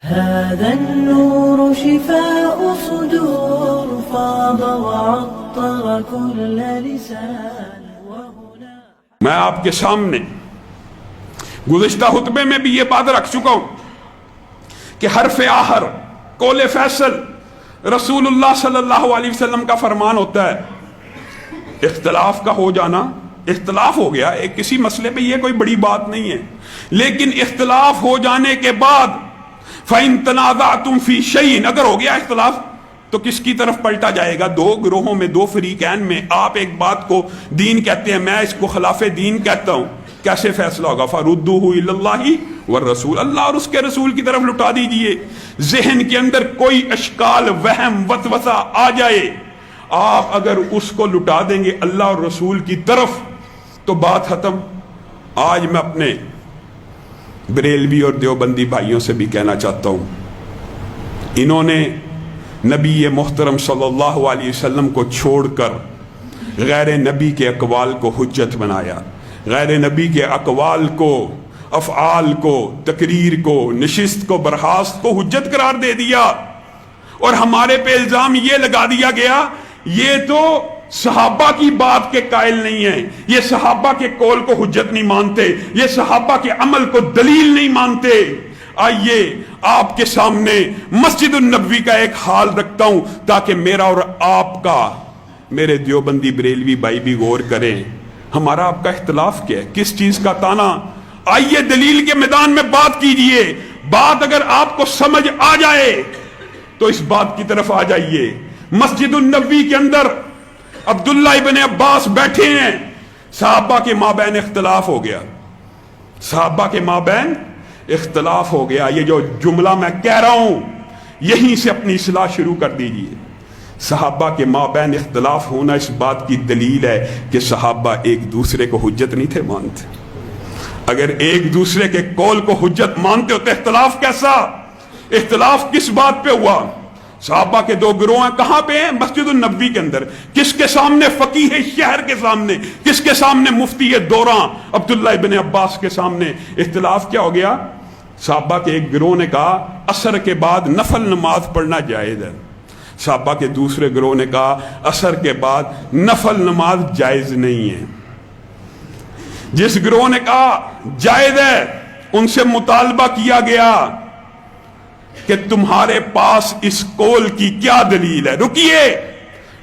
هذا النور شفاء صدور فاض وعطر كل لسان وهنا. میں آپ کے سامنے گزشتہ خطبے میں بھی یہ بات رکھ چکا ہوں کہ حرف آخر قول فیصل رسول اللہ صلی اللہ علیہ وسلم کا فرمان ہوتا ہے۔ اختلاف کا ہو جانا، اختلاف ہو گیا ایک کسی مسئلے پہ، یہ کوئی بڑی بات نہیں ہے، لیکن اختلاف ہو جانے کے بعد فَإِن تَنَازَعْتُمْ فِي شَيْءٍ، اگر ہو گیا اختلاف تو کس کی طرف پلٹا جائے گا؟ دو گروہوں میں، دو فریقین میں، آپ ایک بات کو دین کہتے ہیں، میں اس کو خلاف دین کہتا ہوں، کیسے فیصلہ ہوگا؟ فَرُدُّوهُ إِلَى اللَّهِ وَالرَّسُولِ، اللہ اور اس کے رسول کی طرف لٹا دیجئے۔ ذہن کے اندر کوئی اشکال، وہم، وسوسہ آ جائے، آپ اگر اس کو لٹا دیں گے اللہ اور رسول کی طرف تو بات ختم۔ آج میں اپنے بریلوی اور دیوبندی بھائیوں سے بھی کہنا چاہتا ہوں، انہوں نے نبی محترم صلی اللہ علیہ وسلم کو چھوڑ کر غیر نبی کے اقوال کو حجت بنایا، غیر نبی کے اقوال کو، افعال کو، تقریر کو، نشست کو، برخاست کو حجت قرار دے دیا، اور ہمارے پہ الزام یہ لگا دیا گیا یہ تو صحابہ کی بات کے قائل نہیں ہیں، یہ صحابہ کے قول کو حجت نہیں مانتے، یہ صحابہ کے عمل کو دلیل نہیں مانتے۔ آئیے آپ کے سامنے مسجد النبوی کا ایک حال رکھتا ہوں تاکہ میرا اور آپ کا، میرے دیوبندی بریلوی بھائی بھی غور کریں، ہمارا آپ کا اختلاف کیا ہے، کس چیز کا تانا؟ آئیے دلیل کے میدان میں بات کیجئے، بات اگر آپ کو سمجھ آ جائے تو اس بات کی طرف آ جائیے۔ مسجد النبوی کے اندر عبداللہ ابن عباس بیٹھے ہیں، صحابہ کے مابین اختلاف ہو گیا، صحابہ کے مابین اختلاف ہو گیا۔ یہ جو جملہ میں کہہ رہا ہوں یہیں سے اپنی اصلاح شروع کر دیجئے۔ صحابہ کے مابین اختلاف ہونا اس بات کی دلیل ہے کہ صحابہ ایک دوسرے کو حجت نہیں تھے مانتے۔ اگر ایک دوسرے کے قول کو حجت مانتے ہوتے اختلاف کیسا؟ اختلاف کس بات پہ ہوا؟ صحابہ کے دو گروہ ہیں، کہاں پہ ہیں؟ مسجد النبوی کے اندر۔ کس کے سامنے؟ فقیہ شہر کے سامنے۔ کس کے سامنے؟ مفتی دوراں عبداللہ ابن عباس کے سامنے۔ اختلاف کیا ہو گیا؟ صحابہ کے ایک گروہ نے کہا عصر کے بعد نفل نماز پڑھنا جائز ہے، صحابہ کے دوسرے گروہ نے کہا عصر کے بعد نفل نماز جائز نہیں ہے۔ جس گروہ نے کہا جائز ہے ان سے مطالبہ کیا گیا کہ تمہارے پاس اس قول کی کیا دلیل ہے؟ رکیے،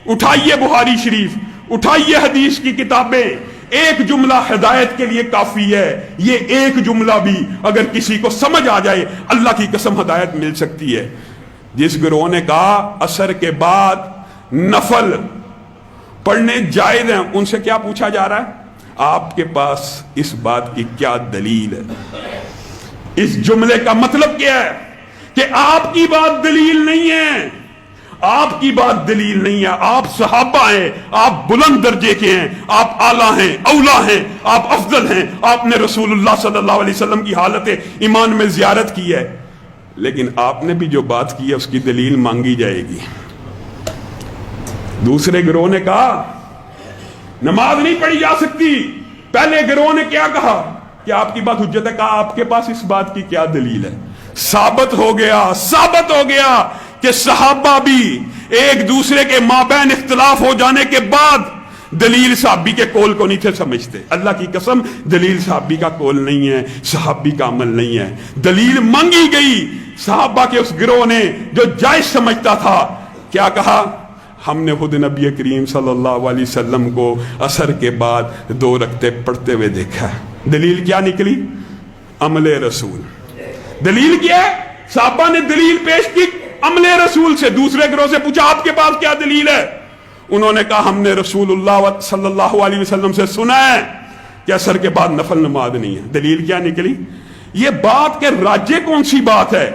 اٹھائیے بخاری شریف، اٹھائیے حدیث کی کتابیں، ایک جملہ ہدایت کے لیے کافی ہے، یہ ایک جملہ بھی اگر کسی کو سمجھ آ جائے اللہ کی قسم ہدایت مل سکتی ہے۔ جس گروہ نے کہا عصر کے بعد نفل پڑھنے جائز ہیں، ان سے کیا پوچھا جا رہا ہے؟ آپ کے پاس اس بات کی کیا دلیل ہے؟ اس جملے کا مطلب کیا ہے؟ کہ آپ کی بات دلیل نہیں ہے، آپ کی بات دلیل نہیں ہے، آپ صحابہ ہیں، آپ بلند درجے کے ہیں، آپ اعلیٰ ہیں، اولیٰ ہیں، آپ افضل ہیں، آپ نے رسول اللہ صلی اللہ علیہ وسلم کی حالت ایمان میں زیارت کی ہے، لیکن آپ نے بھی جو بات کی ہے اس کی دلیل مانگی جائے گی۔ دوسرے گروہ نے کہا نماز نہیں پڑھی جا سکتی، پہلے گروہ نے کیا کہا کہ آپ کی بات حجت ہے، کہا آپ کے پاس اس بات کی کیا دلیل ہے؟ ثابت ہو گیا کہ صحابہ بھی ایک دوسرے کے مابین اختلاف ہو جانے کے بعد دلیل صحابی کے قول کو نہیں تھے سمجھتے۔ اللہ کی قسم دلیل صحابی کا قول نہیں ہے، صحابی کا عمل نہیں ہے، دلیل مانگی گئی۔ صحابہ کے اس گروہ نے جو جائز سمجھتا تھا کیا کہا؟ ہم نے خود نبی کریم صلی اللہ علیہ وسلم کو عصر کے بعد 2 رکعتیں پڑھتے ہوئے دیکھا ہے۔ دلیل کیا نکلی؟ عمل رسول۔ دلیل کیا ہے؟ صحابہ نے دلیل پیش کی عمل رسول سے۔ دوسرے گروہ سے پوچھا آپ کے پاس کیا دلیل ہے؟ انہوں نے کہا ہم نے رسول اللہ صلی اللہ علیہ وسلم سے سنا ہے کہ عصر کے بعد نفل نماز نہیں ہے۔ دلیل کیا نکلی؟ یہ بات کہ راجے کون سی بات ہے،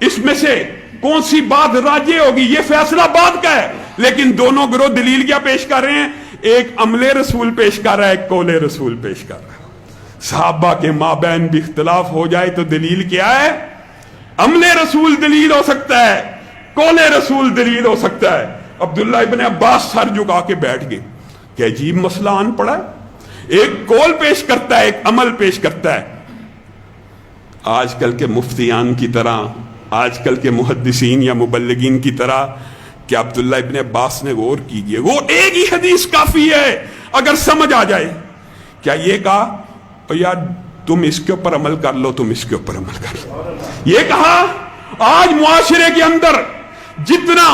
اس میں سے کون سی بات راجے ہوگی، یہ فیصلہ بات کا ہے، لیکن دونوں گروہ دلیل کیا پیش کر رہے ہیں؟ ایک عمل رسول پیش کر رہا ہے، ایک قول رسول پیش کر رہا ہے۔ صحابہ کے مابین بھی اختلاف ہو جائے تو دلیل کیا ہے؟ عمل رسول دلیل ہو سکتا ہے، قول رسول دلیل ہو سکتا ہے۔ عبداللہ ابن عباس سر جھکا کے بیٹھ گئے کہ عجیب مسئلہ آن پڑا ہے، ایک قول پیش کرتا ہے، ایک عمل پیش کرتا ہے۔ آج کل کے مفتیان کی طرح آج کل کے محدثین یا مبلغین کی طرح کہ عبداللہ ابن عباس نے غور کیجئے، وہ ایک ہی حدیث کافی ہے اگر سمجھ آ جائے. کیا یہ کہا اور یار تم اس کے اوپر عمل کر لو، تم اس کے اوپر عمل کر لو؟ یہ کہا آج معاشرے کے اندر جتنا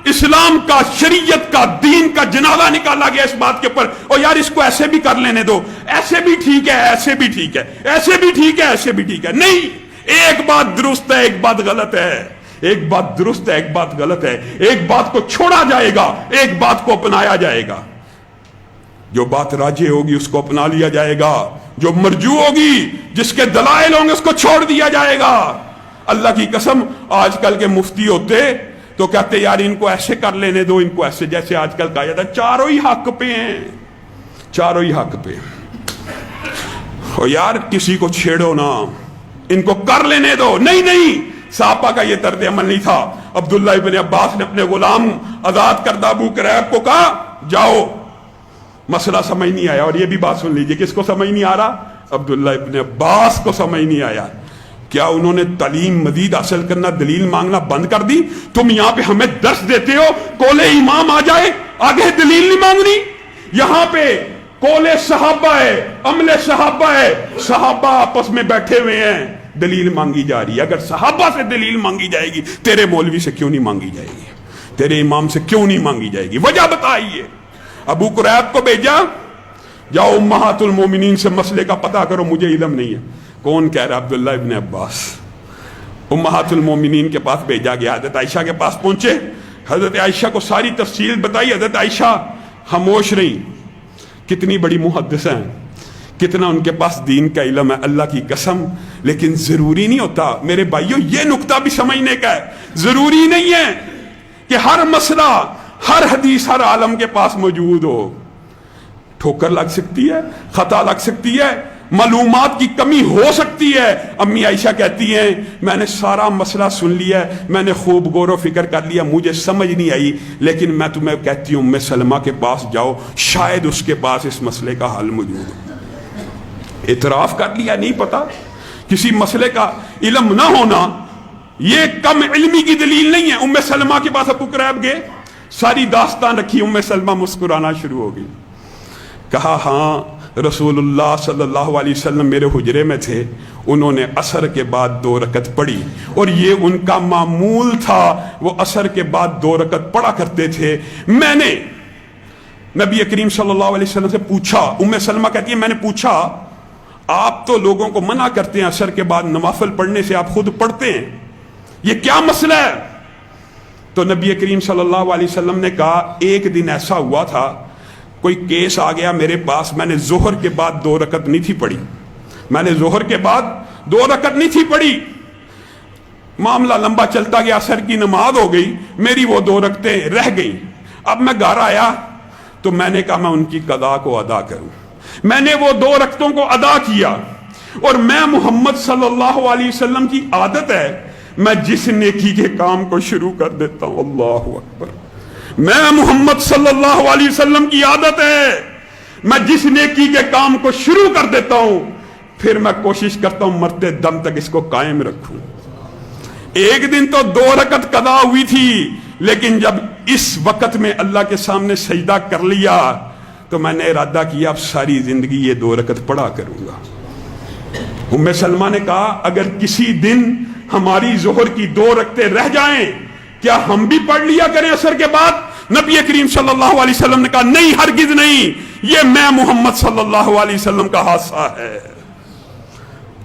اسلام کا، شریعت کا، دین کا جنازہ نکالا گیا اس بات کے اوپر، اور یار اس کو ایسے بھی کر لینے دو، ایسے بھی ٹھیک ہے، ایسے بھی ٹھیک ہے، ایسے بھی ٹھیک ہے، ایسے بھی ٹھیک ہے. نہیں، ایک بات درست ہے، ایک بات غلط ہے. ایک بات درست ہے، ایک بات غلط ہے. ایک بات کو چھوڑا جائے گا، ایک بات کو اپنایا جائے گا. جو بات راجح ہوگی اس کو اپنا لیا جائے گا، جو مرجوع ہوگی، جس کے دلائل ہوں گے اس کو چھوڑ دیا جائے گا. اللہ کی قسم آج کل کے مفتی ہوتے تو کہتے یار ان کو ایسے کر لینے دو، ان کو ایسے، جیسے آج کل کہا جاتا ہے چاروں ہی حق پہ ہیں، چاروں ہی حق پہ. اور یار کسی کو چھیڑو نہ، ان کو کر لینے دو. نہیں نہیں، صحابہ کا یہ طرز عمل نہیں تھا. عبداللہ ابن عباس نے اپنے غلام آزاد کردہ ابو کریب کو کہا جاؤ، مسئلہ سمجھ نہیں آیا. اور یہ بھی بات سن لیجئے، کس کو سمجھ نہیں آ رہا؟ عبداللہ ابن عباس کو سمجھ نہیں آیا. کیا انہوں نے تعلیم مزید حاصل کرنا، دلیل مانگنا بند کر دی؟ تم یہاں پہ ہمیں درس دیتے ہو، کول امام آ جائے آگے دلیل نہیں مانگنی. یہاں پہ کول صحابہ ہے، عمل صحابہ ہے، صحابہ آپس میں بیٹھے ہوئے ہیں، دلیل مانگی جا رہی ہے. اگر صحابہ سے دلیل مانگی جائے گی تیرے مولوی سے کیوں نہیں مانگی جائے گی؟ تیرے امام سے کیوں نہیں مانگی جائے گی؟ وجہ بتائیے. ابو قریب کو بھیجا، جاؤ امہات المومنین سے مسئلے کا پتہ کرو، مجھے علم نہیں ہے. کون کہہ رہا؟ عبداللہ ابن عباس. امہات المومنین کے پاس بھیجا گیا، حضرت عائشہ کے پاس پہنچے، حضرت عائشہ کو ساری تفصیل بتائی. حضرت عائشہ خاموش رہی. کتنی بڑی محدثہ ہیں، کتنا ان کے پاس دین کا علم ہے، اللہ کی قسم. لیکن ضروری نہیں ہوتا میرے بھائیوں، یہ نقطہ بھی سمجھنے کا ہے. ضروری نہیں ہے کہ ہر مسئلہ، ہر حدیث ہر عالم کے پاس موجود ہو. ٹھوکر لگ سکتی ہے، خطا لگ سکتی ہے، معلومات کی کمی ہو سکتی ہے. امی عائشہ کہتی ہیں میں نے سارا مسئلہ سن لیا ہے، میں نے خوب غور و فکر کر لیا، مجھے سمجھ نہیں آئی، لیکن میں تمہیں کہتی ہوں ام سلمہ کے پاس جاؤ، شاید اس کے پاس اس مسئلے کا حل موجود ہو. اعتراف کر لیا نہیں پتا. کسی مسئلے کا علم نہ ہونا یہ کم علمی کی دلیل نہیں ہے. ام سلمہ کے پاس ابو قریب گئے، ساری داستان رکھی. ام سلمہ مسکرانا شروع ہو گئی. کہا ہاں رسول اللہ صلی اللہ علیہ وسلم میرے حجرے میں تھے، انہوں نے عصر کے بعد 2 رکعت پڑھی، اور یہ ان کا معمول تھا، وہ عصر کے بعد 2 رکعت پڑھا کرتے تھے. میں نے نبی کریم صلی اللہ علیہ وسلم سے پوچھا. ام سلمہ کہتی ہے میں نے پوچھا آپ تو لوگوں کو منع کرتے ہیں عصر کے بعد نوافل پڑھنے سے، آپ خود پڑھتے ہیں، یہ کیا مسئلہ ہے؟ تو نبی کریم صلی اللہ علیہ وسلم نے کہا ایک دن ایسا ہوا تھا، کوئی کیس آ گیا میرے پاس، میں نے ظہر کے بعد 2 رکعت نہیں تھی پڑھی، میں نے ظہر کے بعد 2 رکعت نہیں تھی پڑھی. معاملہ لمبا چلتا گیا، عصر کی نماز ہو گئی، میری وہ 2 رکعتیں رہ گئیں. اب میں گھر آیا تو میں نے کہا میں ان کی قضا کو ادا کروں. میں نے وہ 2 رکعتوں کو ادا کیا. اور میں محمد صلی اللہ علیہ وسلم کی عادت ہے، میں جس نیکی کے کام کو شروع کر دیتا ہوں، اللہ اکبر، میں محمد صلی اللہ علیہ وسلم کی عادت ہے، میں جس نیکی کے کام کو شروع کر دیتا ہوں پھر میں کوشش کرتا ہوں مرتے دم تک اس کو قائم رکھوں. ایک دن تو 2 رکعت قضا ہوئی تھی، لیکن جب اس وقت میں اللہ کے سامنے سجدہ کر لیا تو میں نے ارادہ کیا اب ساری زندگی یہ 2 رکعت پڑھا کروں گا. ام سلمہ نے کہا اگر کسی دن ہماری ظہر کی 2 رکعتیں رہ جائیں کیا ہم بھی پڑھ لیا کریں عصر کے بعد؟ نبی کریم صلی اللہ علیہ وسلم نے کہا نہیں، ہرگز نہیں، یہ میں محمد صلی اللہ علیہ وسلم کا حادثہ ہے.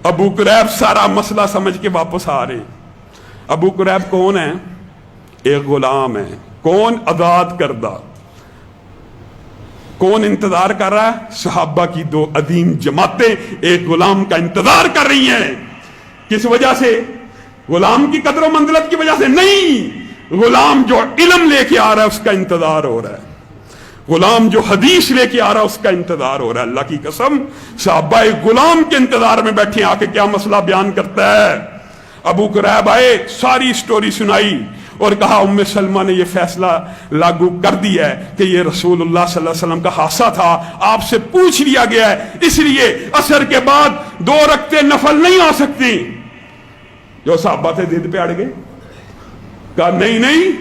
ابو قریب سارا مسئلہ سمجھ کے واپس آ رہے. ابو قریب کون ہے؟ ایک غلام ہے. کون؟ آزاد کردہ. کون انتظار کر رہا ہے؟ صحابہ کی 2 عظیم جماعتیں ایک غلام کا انتظار کر رہی ہیں. کس وجہ سے؟ غلام کی قدر و منزلت کی وجہ سے نہیں، غلام جو علم لے کے آ رہا ہے اس کا انتظار ہو رہا ہے، غلام جو حدیث لے کے آ رہا ہے اس کا انتظار ہو رہا ہے. اللہ کی قسم صحابہ ایک غلام کے انتظار میں بیٹھے، آ کے کیا مسئلہ بیان کرتا ہے. ابو قریب آئے، ساری سٹوری سنائی اور کہا ام سلمہ نے یہ فیصلہ لاگو کر دیا ہے کہ یہ رسول اللہ صلی اللہ علیہ وسلم کا حادثہ تھا، آپ سے پوچھ لیا گیا ہے، اس لیے عصر کے بعد 2 رکعتیں نفل نہیں آ سکتی. جو صحابہ سے ضد پہ اڑ گئے. کہا نہیں نہیں،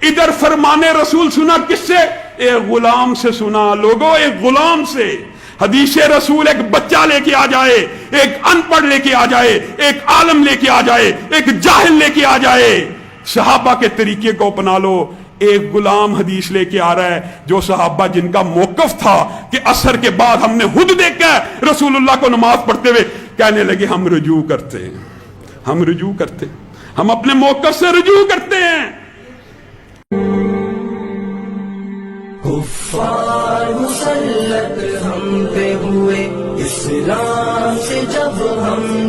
ادھر فرمانے رسول سنا کس سے؟ ایک غلام سے سنا. لوگوں ایک غلام سے حدیث رسول ایک بچہ لے کے آ جائے، ایک ان پڑھ لے کے آ جائے، ایک عالم لے کے آ جائے، ایک جاہل لے کے آ جائے، صحابہ کے طریقے کو اپنا لو. ایک غلام حدیث لے کے آ رہا ہے جو صحابہ جن کا موقف تھا کہ عصر کے بعد ہم نے خود دیکھا ہے رسول اللہ کو نماز پڑھتے ہوئے، کہنے لگے ہم رجوع کرتے ہیں، ہم رجوع کرتے ہیں، ہم اپنے موقف سے رجوع کرتے ہیں. کفار مسلط ہم پہ ہوئے، اسلام سے جب ہم